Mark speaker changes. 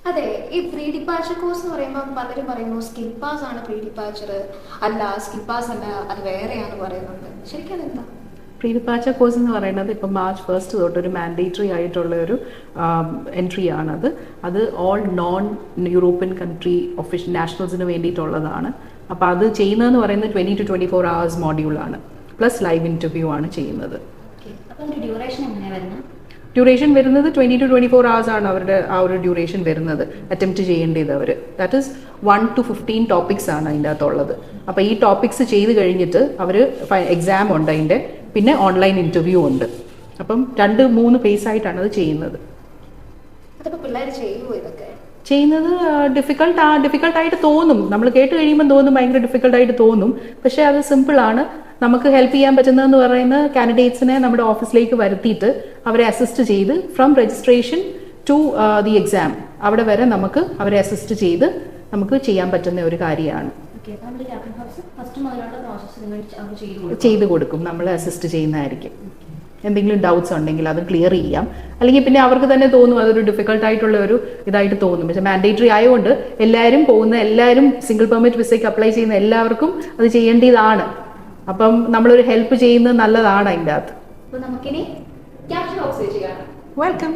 Speaker 1: അതെ, ഈ pre departure course എന്ന് പറയുമ്പോൾ പലരും പറയുന്നു സ്കിൽ പാസ് ആണ് പ്രീ ഡിപ്പാച്ചർ, അല്ല സ്കിൽ പാസ് അല്ല അത് വേറെയാണെന്ന് പറയുന്നുണ്ട്. ശരിക്കും അതെന്താ?
Speaker 2: പ്രീ ഡിപ്പാച്ചർ കോഴ്സ് എന്ന് പറയുന്നത് ഇപ്പം മാർച്ച് 1 തൊട്ട് ഒരു മാൻഡേറ്ററി ആയിട്ടുള്ള ഒരു എൻട്രി ആണത്. അത് ഓൾ നോൺ യൂറോപ്യൻ കൺട്രി നാഷണൽസിന് വേണ്ടിയിട്ടുള്ളതാണ്. അപ്പോൾ അത് ചെയ്യുന്നതെന്ന് പറയുന്നത് 20 to 24 hours മോഡ്യൂളാണ്, പ്ലസ് ലൈവ് ഇൻ്റർവ്യൂ ആണ് ചെയ്യുന്നത്. ഡ്യൂറേഷൻ വരുന്നത് 20 to 24 hours ആണ് അവരുടെ ആ ഒരു ഡ്യൂറേഷൻ വരുന്നത്. അറ്റംപ്റ്റ് ചെയ്യേണ്ടത് അവർ ദാറ്റ് ഈസ് 1 to 15 ടോപ്പിക്സ് ആണ് അതിൻ്റെ അകത്തുള്ളത്. അപ്പോൾ ഈ ടോപ്പിക്സ് ചെയ്ത് കഴിഞ്ഞിട്ട് അവർ എക്സാം ഉണ്ട് അതിൻ്റെ, പിന്നെ ഓൺലൈൻ ഇൻ്റർവ്യൂ ഉണ്ട്. അപ്പം 2-3 ഫേസായിട്ടാണ് അത് ചെയ്യുന്നത്. ചെയ്യുന്നത് ഡിഫിക്കൽട്ടായിട്ട് തോന്നും, നമ്മൾ കേട്ട് കഴിയുമ്പോൾ തോന്നും ഭയങ്കര ഡിഫിക്കൽട്ടായിട്ട് തോന്നും. പക്ഷേ അത് സിമ്പിളാണ്. നമുക്ക് ഹെൽപ്പ് ചെയ്യാൻ പറ്റുന്നതെന്ന് പറയുന്ന കാൻഡിഡേറ്റ്സിനെ നമ്മുടെ ഓഫീസിലേക്ക് വരുത്തിയിട്ട് അവരെ അസിസ്റ്റ് ചെയ്ത് from registration to the exam അവിടെ വരെ നമുക്ക് അവരെ അസിസ്റ്റ് ചെയ്ത് നമുക്ക് ചെയ്യാൻ പറ്റുന്ന ഒരു കാര്യമാണ്. ചെയ്ത് കൊടുക്കും, നമ്മൾ അസിസ്റ്റ് ചെയ്യുന്നതായിരിക്കും. എന്തെങ്കിലും ഡൗട്ട്സ് ഉണ്ടെങ്കിൽ അത് ക്ലിയർ ചെയ്യാം. അല്ലെങ്കിൽ പിന്നെ അവർക്ക് തന്നെ തോന്നും അതൊരു ഡിഫിക്കൽട്ടായിട്ടുള്ള ഒരു ഇതായിട്ട് തോന്നും. പക്ഷേ മാൻഡേറ്ററി ആയതുകൊണ്ട് എല്ലാവരും സിംഗിൾ പെർമിറ്റ് വിസയ്ക്ക് അപ്ലൈ ചെയ്യുന്ന എല്ലാവർക്കും അത് ചെയ്യേണ്ടതാണ്. അപ്പം നമ്മളൊരു ഹെൽപ്പ് ചെയ്യുന്നത് നല്ലതാണ് അതിൻ്റെ അകത്ത്.
Speaker 1: നമുക്കിനി വെൽക്കം.